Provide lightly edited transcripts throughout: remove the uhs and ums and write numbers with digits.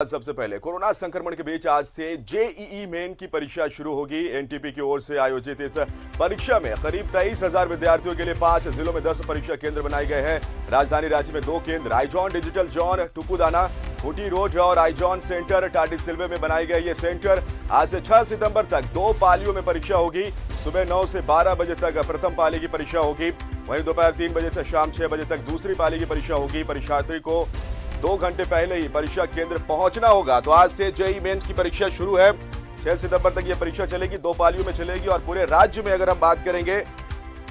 सबसे पहले कोरोना संक्रमण के बीच आज से जेईई मेन की परीक्षा शुरू होगी। एनटीपी की ओर से आयोजित इस परीक्षा में करीब 23,000 विद्यार्थियों के लिए 5 जिलों में 10 परीक्षा केंद्र बनाए गए हैं। राजधानी रांची में 2 केंद्र आईजॉन डिजिटल जोन टुकुदाना हुटी रोड और आईजॉन सेंटर टाटीसिल्वे में बनाए गए। ये सेंटर आज से 6 सितंबर तक 2 पालियों में परीक्षा होगी। सुबह 9 से 12 बजे तक प्रथम पाली की परीक्षा होगी, वहीं दोपहर 3 बजे से शाम 6 बजे तक दूसरी पाली की परीक्षा होगी। परीक्षार्थी को 2 घंटे पहले ही परीक्षा केंद्र पहुंचना होगा। तो आज से जेईई मेंस की परीक्षा शुरू है। 6 सितंबर तक यह परीक्षा चलेगी, 2 पालियों में चलेगी और पूरे राज्य में अगर हम बात करेंगे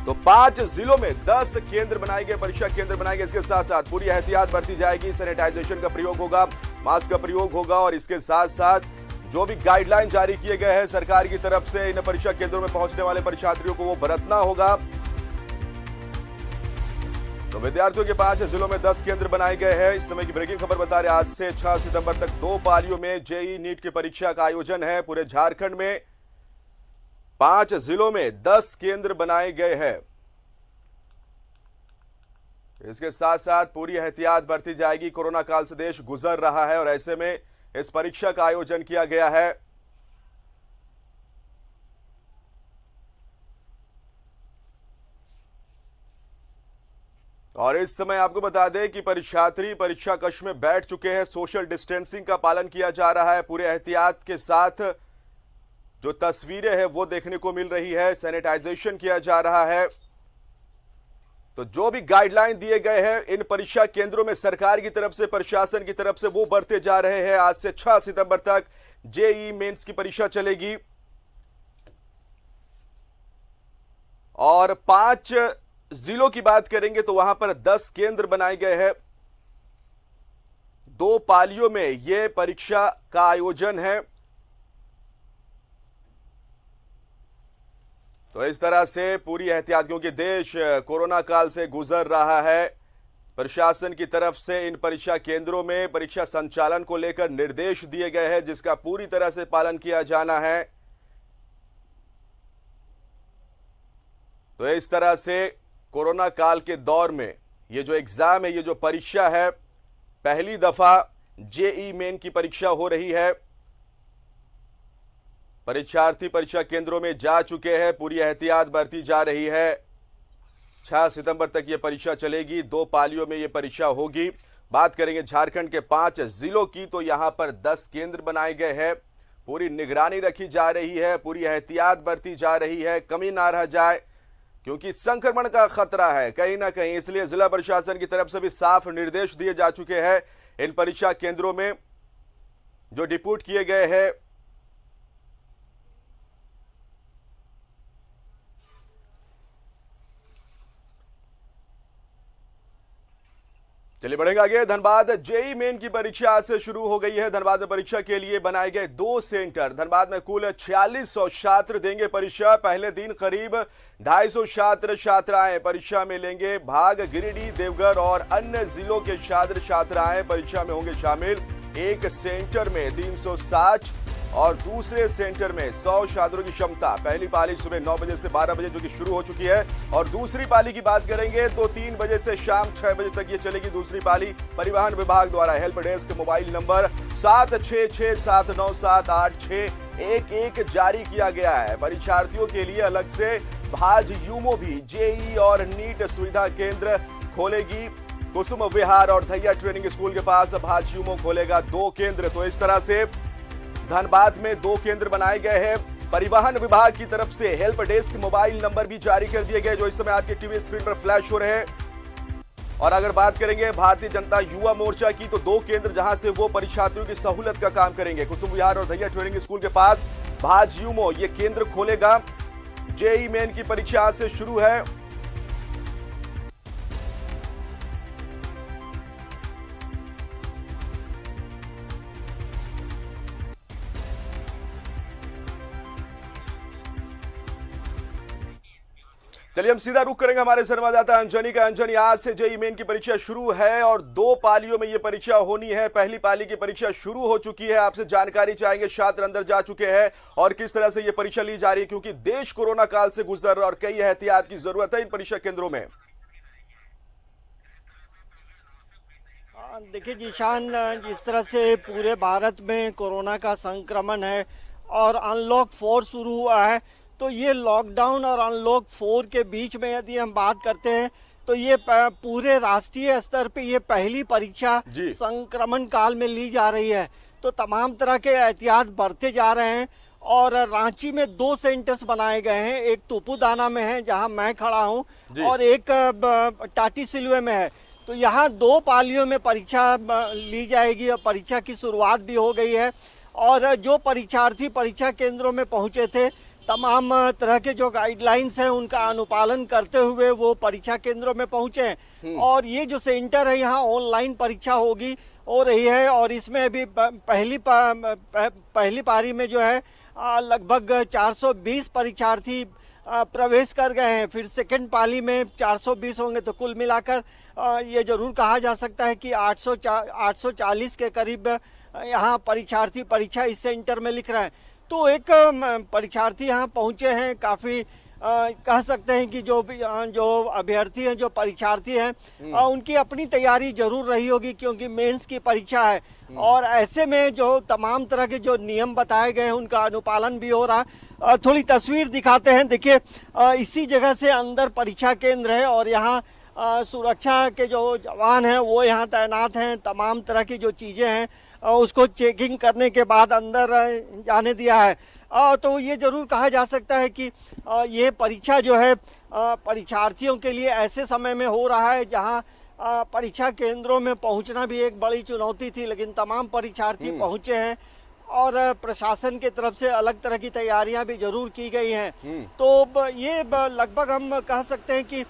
तो 5 जिलों में 10 केंद्र बनाए गए, परीक्षा केंद्र बनाए गए। इसके साथ साथ पूरी एहतियात बरती जाएगी। सैनिटाइजेशन का प्रयोग होगा, मास्क का प्रयोग होगा और इसके साथ साथ जो भी गाइडलाइन जारी किए गए हैं सरकार की तरफ से इन परीक्षा केंद्रों में पहुंचने वाले परीक्षार्थियों को वो बरतना होगा। तो विद्यार्थियों के 5 जिलों में 10 केंद्र बनाए गए हैं। इस समय की ब्रेकिंग खबर बता रहे, आज से 6 सितंबर तक 2 पालियों में जेईई नीट की परीक्षा का आयोजन है। पूरे झारखंड में 5 जिलों में 10 केंद्र बनाए गए हैं। इसके साथ साथ पूरी एहतियात बरती जाएगी। कोरोना काल से देश गुजर रहा है और ऐसे में इस परीक्षा का आयोजन किया गया है। और इस समय आपको बता दें कि परीक्षार्थी परीक्षा कक्ष में बैठ चुके हैं। सोशल डिस्टेंसिंग का पालन किया जा रहा है। पूरे एहतियात के साथ जो तस्वीरें हैं वो देखने को मिल रही है। सैनिटाइजेशन किया जा रहा है। तो जो भी गाइडलाइन दिए गए हैं इन परीक्षा केंद्रों में सरकार की तरफ से, प्रशासन की तरफ से, वो बढ़ते जा रहे हैं। आज से 6 सितंबर तक जेईई मेंस की परीक्षा चलेगी और 5 जिलों की बात करेंगे तो वहां पर 10 केंद्र बनाए गए हैं। 2 पालियों में यह परीक्षा का आयोजन है। तो इस तरह से पूरी एहतियात, क्योंकि देश कोरोना काल से गुजर रहा है, प्रशासन की तरफ से इन परीक्षा केंद्रों में परीक्षा संचालन को लेकर निर्देश दिए गए हैं जिसका पूरी तरह से पालन किया जाना है। तो इस तरह से कोरोना काल के दौर में ये जो एग्जाम है, ये जो परीक्षा है, पहली दफा जेईई मेन की परीक्षा हो रही है। परीक्षार्थी परीक्षा केंद्रों में जा चुके हैं। पूरी एहतियात बरती जा रही है। 6 सितंबर तक ये परीक्षा चलेगी, 2 पालियों में ये परीक्षा होगी। बात करेंगे झारखंड के 5 जिलों की तो यहां पर 10 केंद्र बनाए गए हैं। पूरी निगरानी रखी जा रही है, पूरी एहतियात बरती जा रही है, कमी ना रह जाए, क्योंकि संक्रमण का खतरा है कहीं ना कहीं। इसलिए जिला प्रशासन की तरफ से भी साफ निर्देश दिए जा चुके हैं। इन परीक्षा केंद्रों में जो डिप्यूट किए गए हैं चलिए बढ़ेंगे आगे। धनबाद जेईई मेन की परीक्षा आज से शुरू हो गई है। धनबाद में परीक्षा के लिए बनाए गए 2 सेंटर। धनबाद में कुल 4600 छात्र देंगे परीक्षा। पहले दिन करीब 250 छात्र छात्राएं परीक्षा में लेंगे भाग। गिरिडीह, देवघर और अन्य जिलों के छात्र छात्राएं परीक्षा में होंगे शामिल। एक सेंटर में 360 और दूसरे सेंटर में 100 छात्रों की क्षमता। पहली पाली सुबह 9 बजे से 12 बजे जो कि शुरू हो चुकी है और दूसरी पाली की बात करेंगे तो 3 बजे से शाम 6 बजे तक ये चलेगी दूसरी पाली। परिवहन विभाग द्वारा हेल्प डेस्क मोबाइल नंबर 7667978611 जारी किया गया है। परीक्षार्थियों के लिए अलग से भाज यूमो भी जेईई और नीट सुविधा केंद्र खोलेगी। कुसुम विहार और धैया ट्रेनिंग स्कूल के पास भाज यूमो खोलेगा 2 केंद्र। तो इस तरह से धनबाद में 2 केंद्र बनाए गए हैं। परिवहन विभाग की तरफ से हेल्प डेस्क मोबाइल नंबर भी जारी कर दिए गए जो इस समय आपके टीवी स्क्रीन पर फ्लैश हो रहे हैं। और अगर बात करेंगे भारतीय जनता युवा मोर्चा की तो 2 केंद्र जहां से वो परीक्षार्थियों की सहूलत का काम करेंगे। कुसुम विहार और धैया ट्रेनिंग स्कूल के पास भाज यूमो ये केंद्र खोलेगा। जेईई मेन की परीक्षा आज से शुरू है। चलिए हम सीधा रुख करेंगे हमारे संवाददाता अंजनी का। अंजनी, आज से जेईई मेन की परीक्षा शुरू है और 2 पालियों में यह परीक्षा होनी है। पहली पाली की परीक्षा शुरू हो चुकी है। आपसे जानकारी चाहेंगे, छात्र अंदर जा चुके हैं और किस तरह से यह परीक्षा ली जा रही है, क्योंकि देश कोरोना काल से गुजर रहा है और कई एहतियात की जरूरत है इन परीक्षा केंद्रों में। देखिए जीशान, जिस तरह से पूरे भारत में कोरोना का संक्रमण है और अनलॉक 4 शुरू हुआ है, तो ये लॉकडाउन और अनलॉक 4 के बीच में यदि हम बात करते हैं तो ये पूरे राष्ट्रीय स्तर पे ये पहली परीक्षा संक्रमण काल में ली जा रही है। तो तमाम तरह के एहतियात बरते जा रहे हैं और रांची में 2 सेंटर्स बनाए गए हैं। एक तुपुदाना में है जहां मैं खड़ा हूं और एक टाटी सिलवे में है। तो यहाँ 2 पालियों में परीक्षा ली जाएगी और परीक्षा की शुरुआत भी हो गई है। और जो परीक्षार्थी परीक्षा केंद्रों में पहुंचे थे, तमाम तरह के जो गाइडलाइंस हैं उनका अनुपालन करते हुए वो परीक्षा केंद्रों में पहुंचे हैं। और ये जो सेंटर है यहाँ ऑनलाइन परीक्षा हो रही है और इसमें अभी पहली पारी में जो है लगभग 420 परीक्षार्थी प्रवेश कर गए हैं। फिर सेकंड पाली में 420 होंगे, तो कुल मिलाकर ये जरूर कहा जा सकता है कि 840 के करीब यहाँ परीक्षार्थी परीक्षा इस सेंटर में लिख रहे हैं। तो एक परीक्षार्थी यहाँ पहुँचे हैं, काफ़ी कह सकते हैं कि जो अभ्यर्थी हैं, जो परीक्षार्थी हैं, उनकी अपनी तैयारी जरूर रही होगी क्योंकि मेंस की परीक्षा है। और ऐसे में जो तमाम तरह के जो नियम बताए गए हैं उनका अनुपालन भी हो रहा है। थोड़ी तस्वीर दिखाते हैं। देखिए, इसी जगह से अंदर परीक्षा केंद्र है और यहाँ सुरक्षा के जो जवान हैं वो यहाँ तैनात हैं। तमाम तरह की जो चीज़ें हैं उसको चेकिंग करने के बाद अंदर जाने दिया है। तो ये जरूर कहा जा सकता है कि ये परीक्षा जो है परीक्षार्थियों के लिए ऐसे समय में हो रहा है जहां परीक्षा केंद्रों में पहुंचना भी एक बड़ी चुनौती थी, लेकिन तमाम परीक्षार्थी पहुंचे हैं और प्रशासन की तरफ से अलग तरह की तैयारियां भी जरूर की गई हैं। तो ये लगभग हम कह सकते हैं कि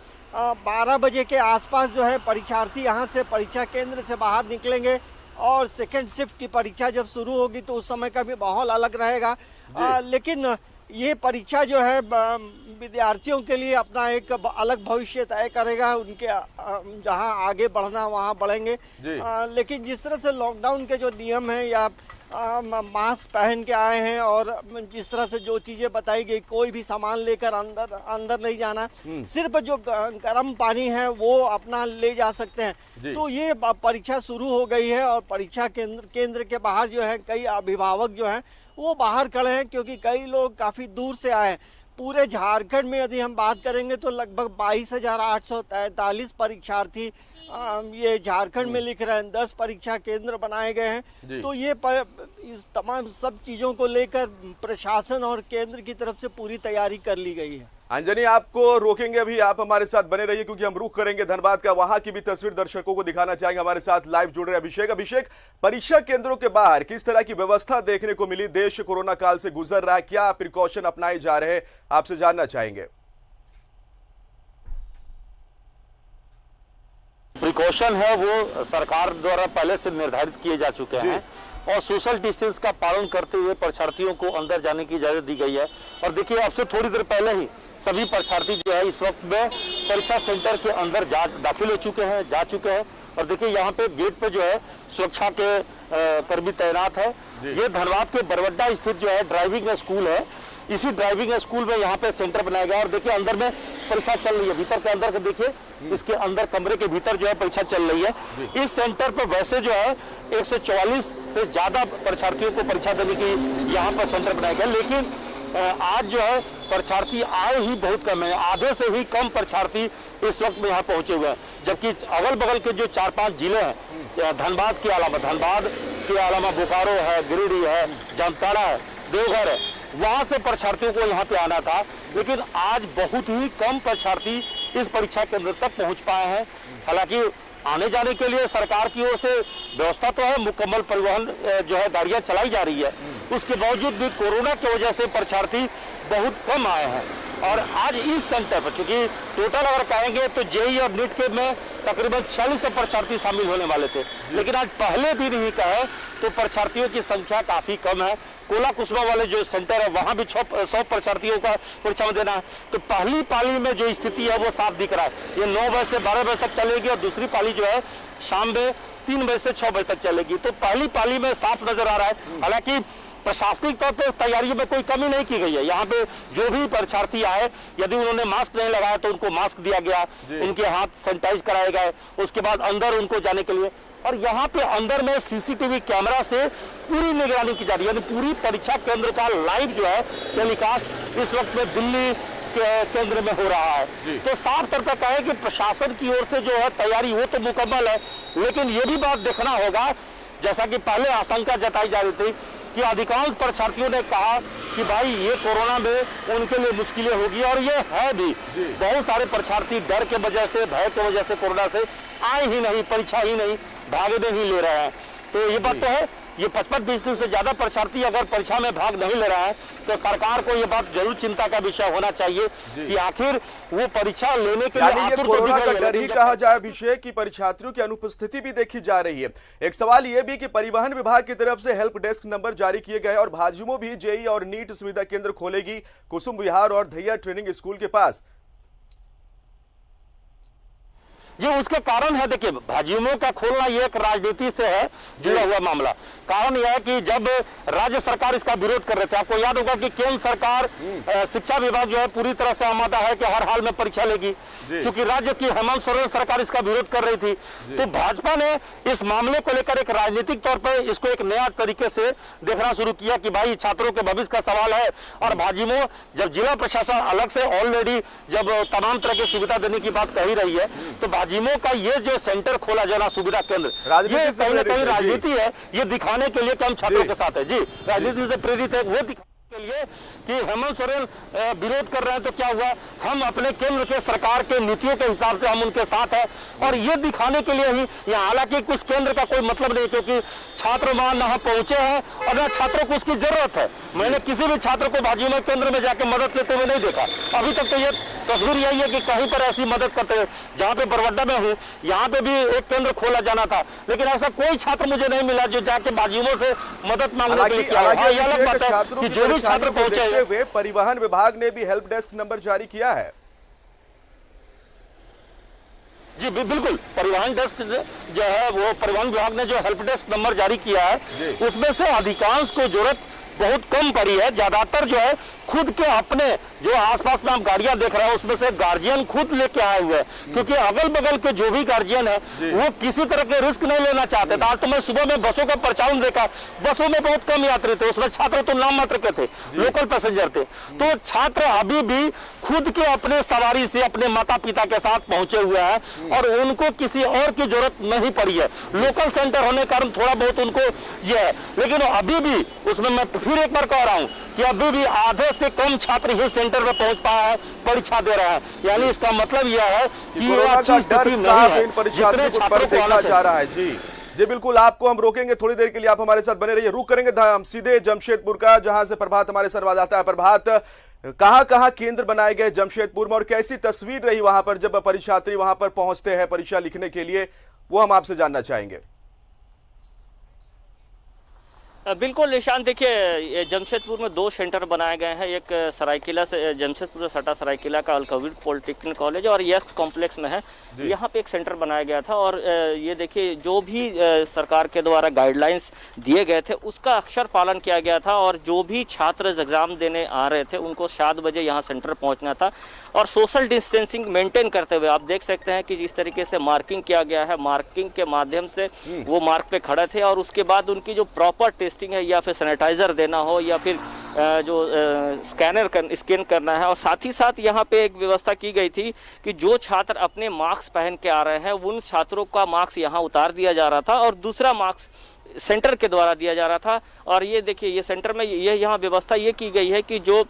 12 बजे के आसपास जो है परीक्षार्थी यहाँ से परीक्षा केंद्र से बाहर निकलेंगे और सेकेंड शिफ्ट की परीक्षा जब शुरू होगी तो उस समय का भी माहौल अलग रहेगा। लेकिन ये परीक्षा जो है विद्यार्थियों के लिए अपना एक अलग भविष्य तय करेगा। उनके जहां आगे बढ़ना वहां बढ़ेंगे। लेकिन जिस तरह से लॉकडाउन के जो नियम हैं या मास्क पहन के आए हैं और जिस तरह से जो चीजें बताई गई, कोई भी सामान लेकर अंदर नहीं जाना, सिर्फ जो गर्म पानी है वो अपना ले जा सकते हैं। तो ये परीक्षा शुरू हो गई है और परीक्षा केंद्र के बाहर जो है कई अभिभावक जो हैं वो बाहर खड़े हैं क्योंकि कई लोग काफी दूर से आए हैं। पूरे झारखंड में यदि हम बात करेंगे तो लगभग 22,843 परीक्षार्थी ये झारखंड में लिख रहे हैं। 10 परीक्षा केंद्र बनाए गए हैं। तो ये इस तमाम सब चीजों को लेकर प्रशासन और केंद्र की तरफ से पूरी तैयारी कर ली गई है। अंजनी, आपको रोकेंगे अभी, आप हमारे साथ बने रहिए क्योंकि हम रुख करेंगे धनबाद का, वहां की भी तस्वीर दर्शकों को दिखाना चाहेंगे। हमारे साथ लाइव जुड़ रहे अभिषेक, परीक्षा केंद्रों के बाहर किस तरह की व्यवस्था देखने को मिली? देश कोरोना काल से गुजर रहा है, क्या प्रिकॉशन अपनाए जा रहे हैं, आपसे जानना चाहेंगे। प्रिकॉशन है वो सरकार द्वारा पहले से निर्धारित किए जा चुके हैं और सोशल डिस्टेंस का पालन करते हुए परीक्षार्थियों को अंदर जाने की इजाजत दी गई है। और देखिए, अब से थोड़ी देर पहले ही सभी परीक्षार्थी जो है इस वक्त में परीक्षा सेंटर के अंदर दाखिल हो चुके हैं। और देखिए, यहाँ पे गेट पे जो है सुरक्षा के कर्मी तैनात है। ये धनबाद के बरवड्डा स्थित जो है ड्राइविंग स्कूल है। इसी ड्राइविंग स्कूल में यहाँ पे सेंटर बनाया गया और देखिए अंदर में परीक्षा चल रही है। भीतर के अंदर देखिए, इसके अंदर कमरे के भीतर जो है परीक्षा चल रही है। इस सेंटर पर वैसे जो है 144 से ज्यादा परीक्षार्थियों को परीक्षा देने की यहाँ पर सेंटर बनाया गया, लेकिन आज जो है परीक्षार्थी आए ही बहुत कम है। आधे से ही कम परीक्षार्थी इस वक्त में यहाँ पहुंचे हुए हैं। जबकि अगल बगल के जो 4-5 जिले हैं, धनबाद के अलावा बोकारो है, गिरिडीह है, जामताड़ा है, देवघर है, वहां से परीक्षार्थियों को यहाँ पे आना था। लेकिन आज बहुत ही कम परीक्षार्थी इस परीक्षा केंद्र तक पहुंच पाए हैं। हालांकि आने जाने के लिए सरकार की ओर से व्यवस्था तो है, मुकम्मल परिवहन जो है गाड़ियां चलाई जा रही है, उसके बावजूद भी कोरोना की वजह से परीक्षार्थी बहुत कम आए हैं। और आज इस सेंटर पर चूंकि टोटल अगर कहेंगे तो जेईई और नीट के में तकरीबन 4600 परीक्षार्थी शामिल होने वाले थे, लेकिन आज पहले दिन ही कहे तो परीक्षार्थियों की संख्या काफी कम है। कोला कुसुमा वाले जो सेंटर है वहां भी 100 परीक्षार्थियों का परीक्षा में देना है। तो पहली पाली में जो स्थिति है वो साफ दिख रहा है। ये 9 बजे से 12 बजे तक चलेगी और दूसरी पाली जो है शाम में 3 बजे से 6 बजे तक चलेगी। तो पहली पाली में साफ नजर आ रहा है। हालांकि प्रशासनिक तौर पर तैयारियों में कोई कमी नहीं की गई है। यहाँ पे जो भी परीक्षार्थी आए, यदि उन्होंने मास्क नहीं लगाया तो उनको मास्क दिया गया, उनके हाथ सैनिटाइज कराए गए, उसके बाद अंदर उनको जाने के लिए, और यहाँ पे अंदर में सीसीटीवी कैमरा से पूरी निगरानी की जा रही है। यानी पूरी परीक्षा केंद्र का लाइव जो है टेलीकास्ट इस वक्त में दिल्ली केंद्र में हो रहा है। तो साफ तौर पर कहे कि प्रशासन की ओर से जो है तैयारी वो तो मुकम्मल है, लेकिन ये भी बात देखना होगा, जैसा कि पहले आशंका जताई जा रही थी कि अधिकांश परीक्षार्थियों ने कहा कि भाई ये कोरोना में उनके लिए मुश्किलें होगी, और ये है भी। बहुत सारे परीक्षार्थी डर के वजह से, भय के वजह से कोरोना से आए ही नहीं, परीक्षा ही नहीं, भागने ही ले रहे हैं। तो ये बात तो है, ये 55-20 दिन से ज्यादा परीक्षार्थी अगर परीक्षा में भाग नहीं ले रहा है तो सरकार को ये बात जरूर चिंता का विषय होना चाहिए कि आखिर वो परीक्षा लेने के लिए आतुर कोरोना का डर ही कहा जाए अभिषेक की परीक्षार्थियों की अनुपस्थिति भी देखी जा रही है। एक सवाल ये भी कि परिवहन विभाग की तरफ से हेल्प डेस्क नंबर जारी किए गए और भाजयुमो भी जेई और नीट सुविधा केंद्र खोलेगी कुसुम विहार और धैया ट्रेनिंग स्कूल के पास। ये उसके कारण है, देखिए भाजयुमो का खोलना ये एक राजनीति से है जुड़ा हुआ मामला। कारण यह है कि जब राज्य सरकार इसका विरोध कर रहे थे, आपको याद होगा कि केंद्र सरकार शिक्षा विभाग जो है पूरी तरह से आमादा है कि हर हाल में परीक्षा लेगी, क्योंकि राज्य की हेमंत सोरेन सरकार इसका विरोध कर रही थी। तो भाजपा ने इस मामले को लेकर एक राजनीतिक तौर पर इसको एक नया तरीके से देखना शुरू किया कि भाई छात्रों के भविष्य का सवाल है। और भाजयुमो जब जिला प्रशासन अलग से ऑलरेडी जब तमाम तरह की सुविधा देने की बात कही रही है, तो भाजयुमो का ये जो सेंटर खोला जाना सुविधा केंद्र, ये कहीं ना कहीं राजनीति है, ये दिखाने के लिए कि हम छात्रों के साथ है। जी, राजनीति से प्रेरित है, वो दिखाने के लिए कि हेमंत सोरेन विरोध कर रहे हैं तो क्या हुआ, हम अपने केंद्र के सरकार के नीतियों के हिसाब से हम उनके साथ है, और ये दिखाने के लिए ही यहाँ, हालांकि कुछ केंद्र का कोई मतलब नहीं, क्योंकि छात्र वहां न पहुंचे हैं और न छात्रों को उसकी जरूरत है। मैंने किसी भी छात्र को भाजयुमो केंद्र में जाकर मदद लेते हुए नहीं देखा अभी तक। तो ये तस्वीर यही है कि कहीं पर ऐसी मदद करते हुए, जहाँ पे बरवड्डा में हूँ यहाँ पे भी एक केंद्र खोला जाना था, लेकिन ऐसा कोई छात्र मुझे नहीं मिला जो जाके भाजयुमो से मदद मांगने के लिए किया। ये अलग बात है कि जो भी छात्र पहुंचे हुए, परिवहन विभाग ने भी हेल्प डेस्क नंबर जारी किया है। जी बिल्कुल, परिवहन डेस्क जो है वो परिवहन विभाग ने जो हेल्प डेस्क नंबर जारी किया है उसमें से अधिकांश को जरूरत बहुत कम पड़ी है। ज्यादातर जो है खुद के अपने जो आसपास में आप गाड़ियां देख रहे हैं उसमें से गार्जियन खुद लेके आए हुए हैं, क्योंकि अगल बगल के जो भी गार्जियन है वो किसी तरह के रिस्क नहीं लेना चाहते थे। आज तो मैं सुबह में बसों का परिचालन देखा, बसों में बहुत कम यात्री थे, उसमें छात्र तो नाम मात्र के थे, लोकल पैसेंजर थे। तो छात्र अभी भी खुद के अपने सवारी से अपने माता पिता के साथ पहुंचे हुए हैं और उनको किसी और की जरूरत नहीं पड़ी है। लोकल सेंटर होने के कारण थोड़ा बहुत उनको यह है, लेकिन अभी भी उसमें मैं फिर एक बार कह रहा हूं कि अभी भी आधे से कम छात्र ही सेंटर में पहुंच पाया है, परीक्षा दे रहे हैं। यानी इसका मतलब यह है कि ये अच्छी स्थिति नहीं है जितने छात्रों को आना जा रहा है। जी बिल्कुल, आपको हम रोकेंगे थोड़ी देर के लिए, आप हमारे साथ बने रहिए। रुक करेंगे हम सीधे जमशेदपुर का, जहां से प्रभात हमारे संवाददाता है। प्रभात, कहां केंद्र बनाए गए जमशेदपुर में और कैसी तस्वीर रही वहां पर जब परीक्षार्थी वहां पर पहुंचते हैं परीक्षा लिखने के लिए, वो हम आपसे जानना चाहेंगे। बिल्कुल निशान, देखिए जमशेदपुर में 2 सेंटर बनाए गए हैं। एक सरायकिला से जमशेदपुर से सटा सरायकिला का अलकबीर पॉलिटेक्निक कॉलेज और यक्स कॉम्प्लेक्स में है, यहाँ पे एक सेंटर बनाया गया था। और ये देखिए जो भी सरकार के द्वारा गाइडलाइंस दिए गए थे उसका अक्षर पालन किया गया था, और जो भी छात्र एग्जाम देने आ रहे थे उनको 7 बजे यहाँ सेंटर पहुँचना था। और सोशल डिस्टेंसिंग मेंटेन करते हुए आप देख सकते हैं कि जिस तरीके से मार्किंग किया गया है, मार्किंग के माध्यम से वो मार्क पे खड़े थे, और उसके बाद उनकी जो प्रॉपर टेस्टिंग है या फिर सैनिटाइजर देना हो या फिर जो स्कैन करना है। और साथ ही साथ यहाँ पे एक व्यवस्था की गई थी कि जो छात्र अपने मार्क्स पहन के आ रहे हैं उन छात्रों का मार्क्स यहाँ उतार दिया जा रहा था और दूसरा मार्क्स सेंटर के द्वारा दिया जा रहा था। और ये देखिए ये सेंटर में ये यहाँ व्यवस्था ये की गई है कि जो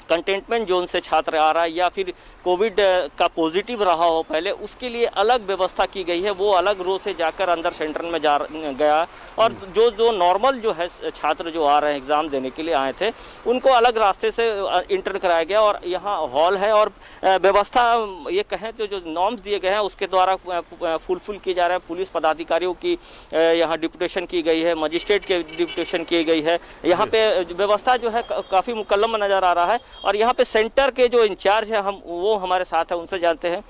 कंटेनमेंट जोन से छात्र आ रहा है या फिर कोविड का पॉजिटिव रहा हो पहले, उसके लिए अलग व्यवस्था की गई है। वो अलग रो से जाकर अंदर सेंटर में जा गया, और जो नॉर्मल जो है छात्र जो आ रहे हैं एग्ज़ाम देने के लिए आए थे उनको अलग रास्ते से इंटर कराया गया। और यहाँ हॉल है और व्यवस्था ये कहें तो जो नॉर्म्स दिए गए हैं उसके द्वारा फुलफिल किए जा रहे हैं। पुलिस पदाधिकारियों की यहाँ डिप्यूटेशन की गई है, मजिस्ट्रेट की डिप्यूटेशन की गई है। यहाँ पे व्यवस्था जो है काफ़ी मुकम्मल नज़र आ रहा है। और यहाँ पे सेंटर के जो इंचार्ज है वो हमारे साथ है, उनसे जानते हैं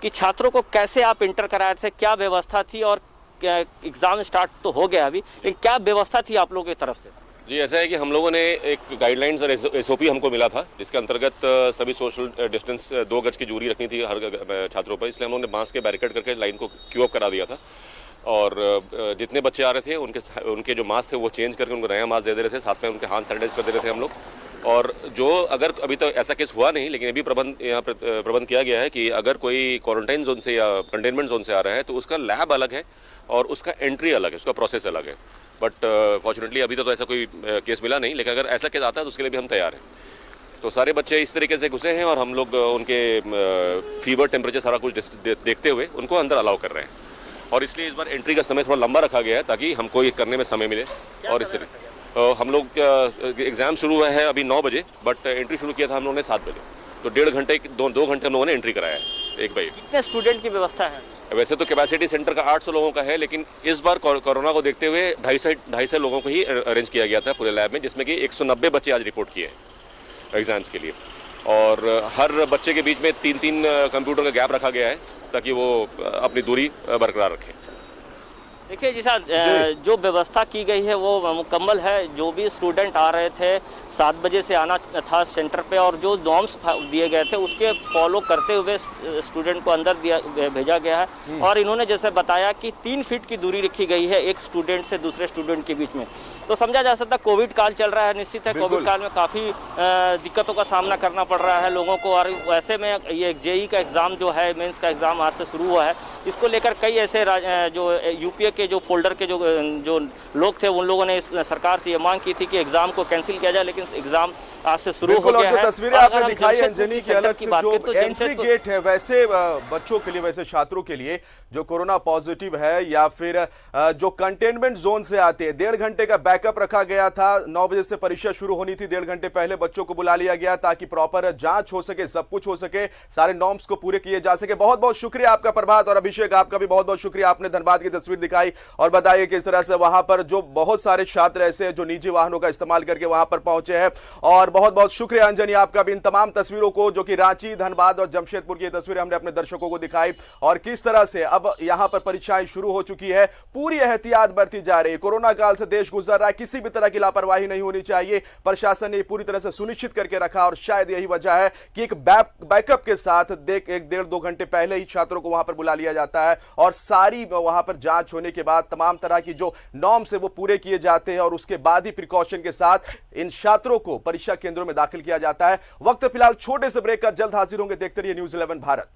कि छात्रों को कैसे आप इंटर कराए थे, क्या व्यवस्था थी, और एग्जाम स्टार्ट तो हो गया अभी, लेकिन क्या व्यवस्था थी आप लोगों की तरफ से? जी, ऐसा है कि हम लोगों ने एक गाइडलाइंस और एसओपी हमको मिला था, जिसके अंतर्गत सभी सोशल डिस्टेंस 2 गज की दूरी रखनी थी हर छात्रों पर। इसलिए हम लोगों ने बांस के बैरिकेड करके लाइन को क्यू अप करा दिया था और जितने बच्चे आ रहे थे उनके जो मास्क थे वो चेंज करके उनको नया मास्क दे रहे थे, साथ में उनके हाथ सैनिटाइज कर दे रहे थे हम लोग। और जो अगर अभी तो ऐसा केस हुआ नहीं, लेकिन अभी प्रबंध किया गया है कि अगर कोई क्वारंटाइन जोन से या कंटेनमेंट जोन से आ रहा है तो उसका लैब अलग है और उसका एंट्री अलग है, उसका प्रोसेस अलग है। बट फॉर्चुनेटली अभी तो ऐसा कोई केस मिला नहीं, लेकिन अगर ऐसा केस आता है तो उसके लिए भी हम तैयार हैं। तो सारे बच्चे इस तरीके से घुसे हैं और हम लोग उनके फीवर, टेम्परेचर सारा कुछ देखते हुए उनको अंदर अलाउ कर रहे हैं। और इसलिए इस बार एंट्री का समय थोड़ा लंबा रखा गया है ताकि हमको ये करने में समय मिले। और इससे हम लोग एग्ज़ाम शुरू हुआ है अभी 9 बजे, बट एंट्री शुरू किया था हम लोगों ने 7 बजे। तो 2 घंटे हम लोगों ने एंट्री कराया है एक बार। कितने स्टूडेंट की व्यवस्था है? वैसे तो कैपेसिटी सेंटर का 800 लोगों का है, लेकिन इस बार कोरोना को देखते हुए 250 लोगों को ही अरेंज किया गया था पूरे लैब में, जिसमें कि 190 बच्चे आज रिपोर्ट किए हैं एग्जाम्स के लिए। और हर बच्चे के बीच में 3-3 कंप्यूटर का गैप रखा गया है ताकि वो अपनी दूरी बरकरार रखें। देखिए जी साहब, जो व्यवस्था की गई है वो मुकम्मल है। जो भी स्टूडेंट आ रहे थे 7 बजे से आना था सेंटर पे, और जो नॉर्म्स दिए गए थे उसके फॉलो करते हुए स्टूडेंट को अंदर भेजा गया है। और इन्होंने जैसे बताया कि 3 फीट की दूरी रखी गई है एक स्टूडेंट से दूसरे स्टूडेंट के बीच में। तो समझा जा सकता है कोविड काल चल रहा है, निश्चित है कोविड काल में काफ़ी दिक्कतों का सामना करना पड़ रहा है लोगों को। और वैसे में ये जेई का एग्ज़ाम जो है, मेंस का एग्ज़ाम आज से शुरू हुआ है, इसको लेकर कई ऐसे जो यूपीए के जो फोल्डर के जो लोग थे उन लोगों ने इस सरकार से ये मांग की थी कि एग्जाम को कैंसिल किया जाए, लेकिन एग्जाम आज से शुरू हो गया है। तस्वीरें आपने दिखाई अंजनी की अलग से जो एंट्री गेट है, वैसे बच्चों के लिए, वैसे छात्रों के लिए जो कोरोना पॉजिटिव है या फिर जो कंटेनमेंट जोन से आते हैं, 1.5 घंटे का बैकअप रखा गया था। 9 बजे से परीक्षा शुरू होनी थी, 1.5 घंटे पहले बच्चों को बुला लिया गया ताकि प्रॉपर जांच हो सके, सब कुछ हो सके, सारे नॉर्म्स को पूरे किए जा सके। बहुत बहुत शुक्रिया आपका प्रभात, और अभिषेक आपका भी बहुत बहुत शुक्रिया, आपने धनबाद की तस्वीर दिखाई और बताइए किस तरह से वहां पर जो बहुत सारे छात्र ऐसे हैं जो निजी वाहनों का इस्तेमाल करके वहां पर पहुंचे हैं। और बहुत बहुत शुक्रिया अंजनी आपका भी इन तमाम तस्वीरों को, जो कि रांची, धनबाद और जमशेदपुर की तस्वीरें हमने अपने दर्शकों को दिखाई, और किस तरह से अब यहां पर परीक्षाएं शुरू हो चुकी है। पूरी एहतियात बरती जा रही है। कोरोना काल से देश गुजर रहा है, किसी भी तरह की लापरवाही नहीं होनी चाहिए। प्रशासन ने पूरी तरह से सुनिश्चित करके रखा, और शायद यही वजह है कि एक बैकअप के साथ 1-1.5-2 घंटे पहले ही छात्रों को वहां पर बुला लिया जाता है और सारी वहां पर जांच होने के बाद तमाम तरह की जो नॉर्म्स है वो पूरे किए जाते हैं, और उसके बाद ही प्रिकॉशन के साथ इन छात्रों को परीक्षा केंद्रों में दाखिल किया जाता है। वक्त फिलहाल छोटे से ब्रेक का, जल्द हाजिर होंगे। देखते रहिए न्यूज़ 11 भारत।